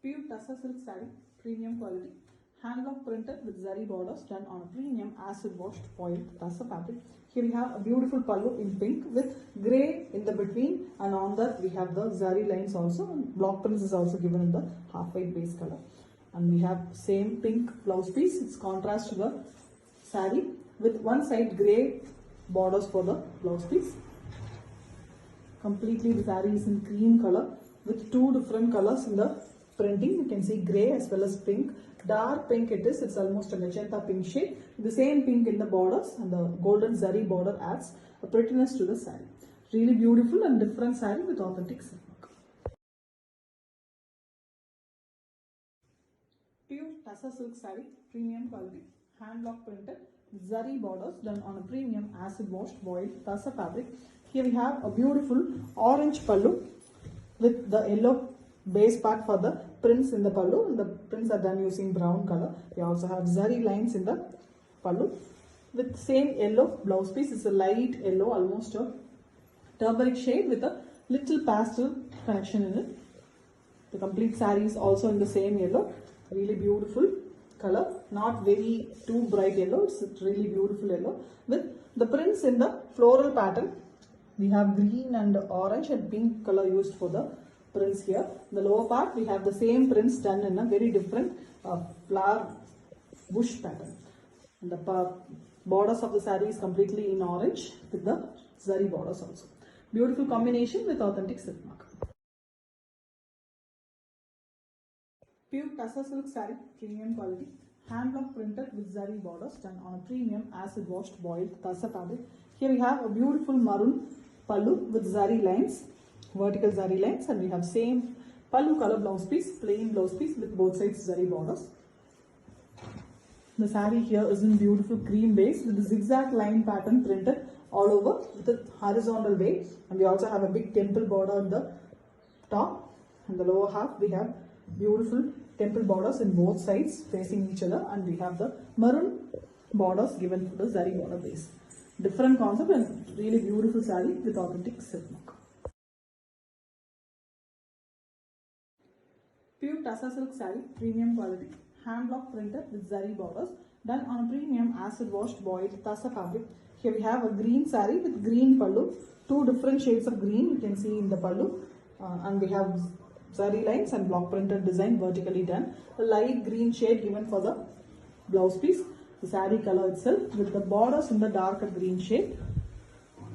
Pure Tassa silk saree, premium quality, hand block printed with zari borders done on a premium acid washed foil Tassa fabric. Here we have a beautiful pallu in pink with grey in the between, and on that we have the zari lines also, and block prints is also given in the half white base color. And we have same pink blouse piece, it's contrast to the saree with one side grey borders for the blouse piece. Completely the saree is in cream color with two different colors in the printing. You can see grey as well as pink. Dark pink it is, it's almost a magenta pink shade. The same pink in the borders, and the golden zari border adds a prettiness to the saree. Really beautiful and different saree with authentic silk work. Pure Tassa silk saree, premium quality, hand block printed, zari borders done on a premium acid washed boiled Tassa fabric. Here we have a beautiful orange pallu with the yellow base part for the prints in the pallu, and the prints are done using brown color. We also have zari lines in the pallu with same yellow blouse piece. It's a light yellow, almost a turmeric shade with a little pastel connection in it. The complete saree is also in the same yellow. Really beautiful color, not very too bright yellow, it's really beautiful yellow with the prints in the floral pattern. We have green and orange and pink color used for the prints here. In the lower part we have the same prints done in a very different flower bush pattern. And the borders of the saree is completely in orange with the zari borders also. Beautiful combination with authentic silk mark. Pure Tassa silk saree, premium quality, hand block printed with zari borders done on a premium acid washed boiled Tassa fabric. Here we have a beautiful maroon pallu with zari lines, vertical zari lines, and we have same pallu color blouse piece, plain blouse piece with both sides zari borders. The saree here is in beautiful cream base with the zigzag line pattern printed all over with a horizontal way, and we also have a big temple border on the top. In the lower half we have beautiful temple borders in both sides facing each other, and we have the maroon borders given for the zari border base. Different concept and really beautiful saree with authentic silk mark. Pure Tassa silk saree, premium quality, hand block printed with zari borders done on a premium acid washed boiled Tassa fabric. Here we have a green saree with green pallu, two different shades of green you can see in the pallu, and we have zari lines and block printed design vertically done. A light green shade given for the blouse piece. The saree color itself with the borders in the darker green shade,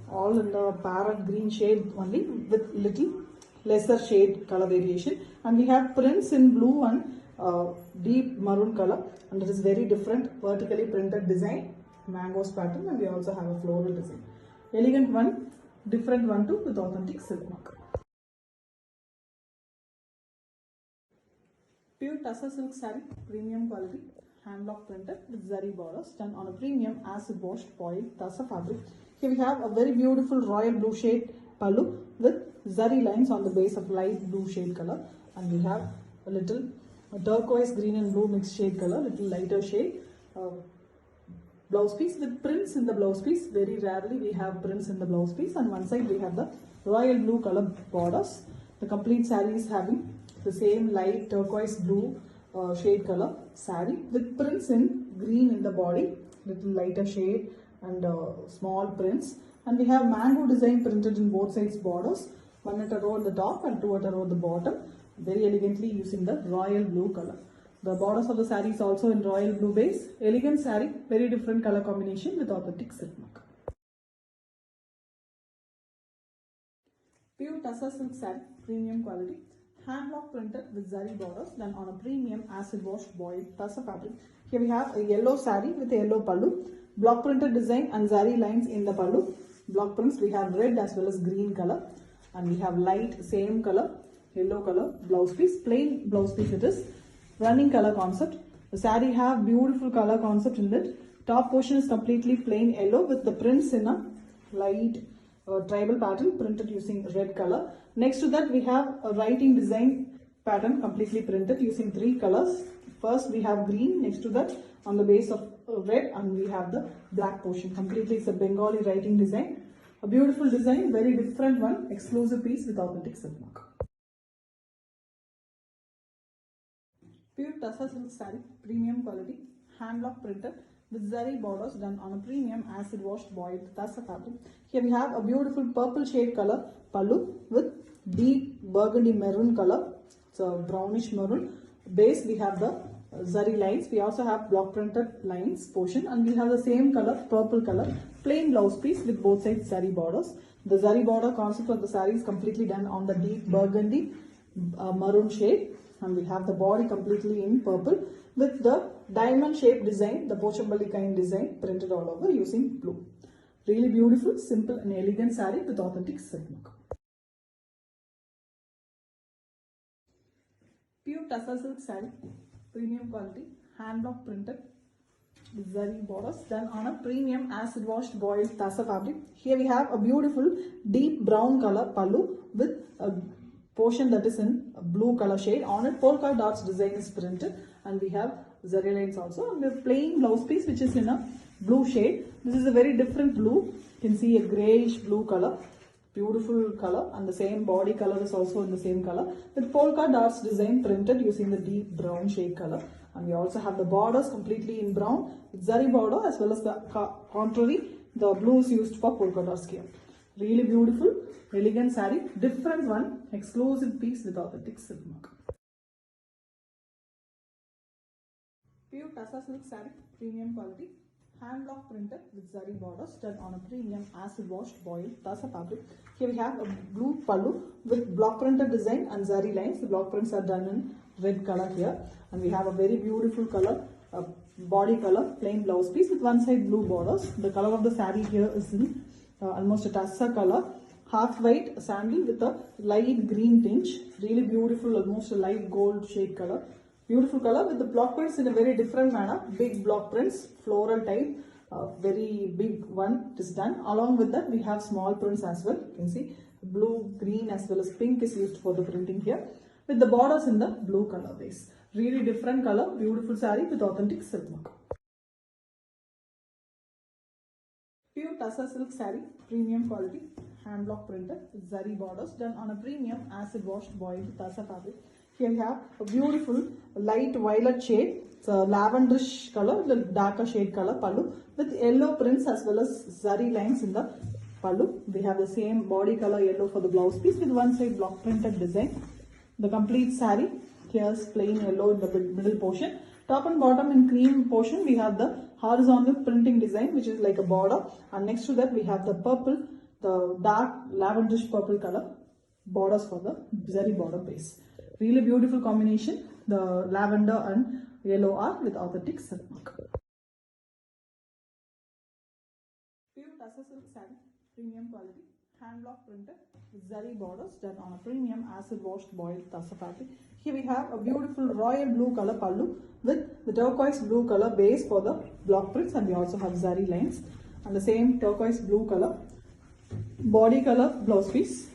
all in the parrot green shade only with little lesser shade color variation, and we have prints in blue and deep maroon color, and it is very different vertically printed design, mangoes pattern, and we also have a floral design. Elegant one, different one too with authentic silk mark. Pure Tassa silk saree, premium quality, hand block printed with zari borders done on a premium acid washed foil Tassa fabric. Here we have a very beautiful royal blue shade pallu with zari lines on the base of light blue shade color, and we have a little turquoise green and blue mixed shade color, little lighter shade blouse piece with prints in the blouse piece. Very rarely we have prints in the blouse piece, and one side we have the royal blue color borders. The complete saree is having the same light turquoise blue shade color saree with prints in green in the body, little lighter shade and small prints, and we have mango design printed in both sides borders, one at a row on the top and two at a row at the bottom, very elegantly using the royal blue color. The borders of the saree is also in royal blue base. Elegant saree, very different color combination with authentic silk mark. Pure Tassa silk saree, premium quality, hand block printed with zari borders done on a premium acid washed boiled Tassa fabric. Here we have a yellow saree with a yellow pallu, block printed design and zari lines in the pallu. Block prints we have red as well as green color, and we have light same color yellow color blouse piece, plain blouse piece it is, running color concept. The saree have beautiful color concept in it. Top portion is completely plain yellow with the prints in a light tribal pattern printed using red color. Next to that we have a writing design pattern completely printed using three colors. First we have green, next to that on the base of red, and we have the black portion. Completely it's a Bengali writing design. A beautiful design, very different one, exclusive piece with authentic silk mark. Pure Tassa silk saree, premium quality, hand block printed with zari borders done on a premium acid washed boiled Tassa fabric. Here we have a beautiful purple shade color pallu with deep burgundy maroon color. It's a brownish maroon. Base we have the zari lines. We also have block printed lines portion, and we have the same color, purple color, plain blouse piece with both sides zari borders. The zari border concept of the saree is completely done on the deep burgundy maroon shade, and we have the body completely in purple with the diamond shaped design, the Pochampalli kind design printed all over using blue. Really beautiful, simple and elegant saree with authentic silk work. Pure Tassa silk saree, premium quality, hand block printed with zari borders done on a premium acid washed boiled Tassa fabric. Here we have a beautiful deep brown color pallu with a portion that is in a blue color shade. On it polka dots design is printed, and we have zari lines also, and we have plain blouse piece which is in a blue shade. This is a very different blue. You can see a grayish blue color, beautiful color, and the same body color is also in the same color with polka dots design printed using the deep brown shade color. And we also have the borders completely in brown with zari border, as well as the contrary, the blue is used for polka dots here. Really beautiful, elegant saree, different one, exclusive piece with authentic silk mark. Pure Tassa silk saree, premium quality, hand block printed with zari borders done on a premium acid washed boiled Tassa fabric. Here we have a blue pallu with block printed design and zari lines. The block prints are done in red color here, and we have a very beautiful color, body color, plain blouse piece with one side blue borders. The color of the saree here is in almost a Tassa color, half white sandal with a light green tinge. Really beautiful, almost a light gold shade color. Beautiful color with the block prints in a very different manner. Big block prints, floral type, very big one is done. Along with that, we have small prints as well. You can see blue, green as well as pink is used for the printing here, with the borders in the blue color base. Really different color, beautiful saree with authentic silk work. Pure Tassa silk saree, premium quality, hand block printed with zari borders done on a premium acid washed boiled Tassa fabric. Here we have a beautiful light violet shade. It's a lavenderish color, the darker shade color pallu with yellow prints as well as zari lines in the pallu. We have the same body color yellow for the blouse piece with one side block printed design. The complete saree, here's plain yellow in the middle portion. Top and bottom in cream portion, we have the horizontal printing design which is like a border, and next to that we have the purple, the dark lavenderish purple color borders for the zari border base. Really beautiful combination. The lavender and yellow are with authentic silk mark. Pure Tassa silk saree, premium quality, hand block printed with zari borders done on a premium acid washed boiled Tassa fabric. Here we have a beautiful royal blue color pallu with the turquoise blue color base for the block prints, and we also have zari lines, and the same turquoise blue color body color blouse piece,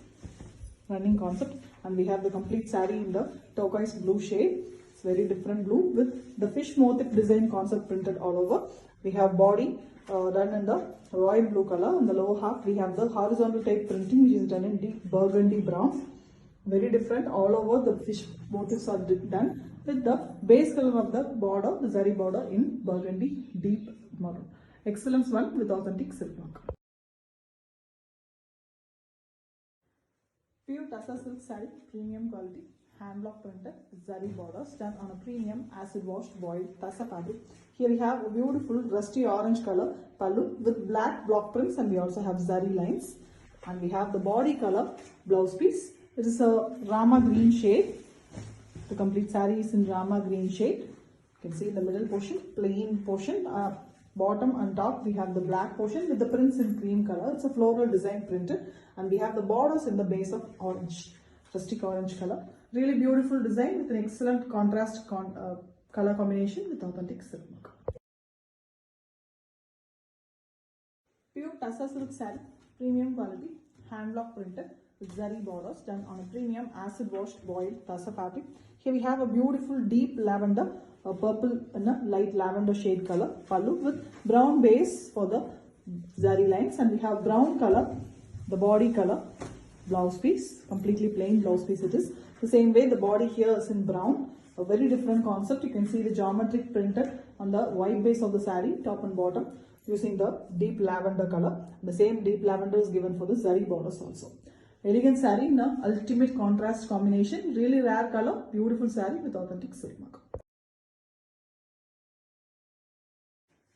running concept, and we have the complete saree in the turquoise blue shade. It's very different blue with the fish motif design concept printed all over. We have body done in the royal blue color. On the lower half we have the horizontal type printing which is done in deep burgundy brown. Very different, all over the fish motifs are done with the base color of the border, the zari border in burgundy deep maroon. Excellence one with authentic silk work. Pure Tassa silk saree, premium quality, hand block printed with zari borders done on a premium acid washed boiled Tassa fabric. Here we have a beautiful rusty orange color pallu with black block prints, and we also have zari lines, and we have the body color blouse piece. It is a Rama green shade. The complete saree is in Rama green shade. You can see in the middle portion, plain portion, bottom and top we have the black portion with the prints in cream color. It's a floral design printed, and we have the borders in the base of orange, rustic orange color. Really beautiful design with an excellent contrast color combination with authentic silk work. Pure Tassa silk saree, premium quality, hand block printed with zari borders done on a premium acid washed boiled Tassa fabric. Here we have a beautiful deep lavender, purple and a light lavender shade color pallu with brown base for the zari lines, and we have brown color, the body color blouse piece, completely plain blouse piece it is. The same way the body here is in brown A very different concept. You can see the geometric printed on the white base of the saree, top and bottom, using the deep lavender color. The same deep lavender is given for the zari borders also. Elegant saree in the ultimate contrast combination. Really rare color, beautiful saree with authentic silk mark.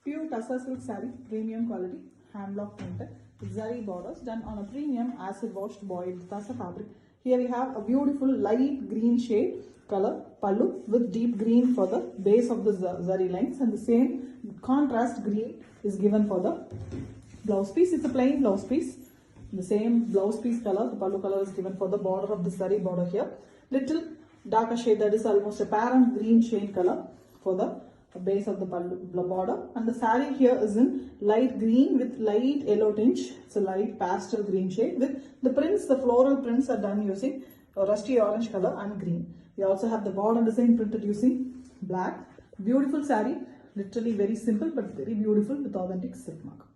Pure tussar silk saree, premium quality, hand block printed, zari borders done on a premium acid washed boiled tussar fabric. Here we have a beautiful light green shade color pallu with deep green for the base of the zari lines, and the same contrast green is given for the blouse piece. It's a plain blouse piece. The same blouse piece color, the pallu color is given for the border of the zari border here. Little darker shade, that is almost a parent green shade color for the base of the border, and the saree here is in light green with light yellow tinge. It's a light pastel green shade with the prints, the floral prints are done using a rusty orange color and green. We also have the border design printed using black. Beautiful saree, literally very simple but very beautiful with authentic silk mark.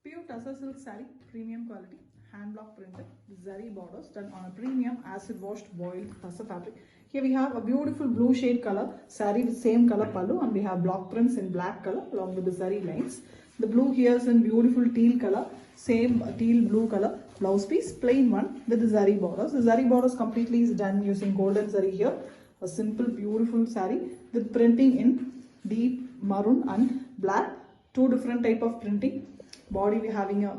Pure tussar silk saree, premium quality, hand block printed, zari borders done on a premium acid washed boiled tussar fabric. Here we have a beautiful blue shade color saree with same color pallu, and we have block prints in black color along with the zari lines. The blue here is in beautiful teal color, same teal blue color blouse piece, plain one with the zari borders. The zari borders completely is done using golden zari here. A simple beautiful saree with printing in deep maroon and black, two different type of printing. Body we having a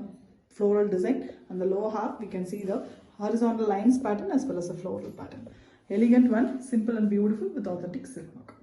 floral design, and the lower half we can see the horizontal lines pattern as well as a floral pattern. Elegant one, simple and beautiful with authentic silk mark.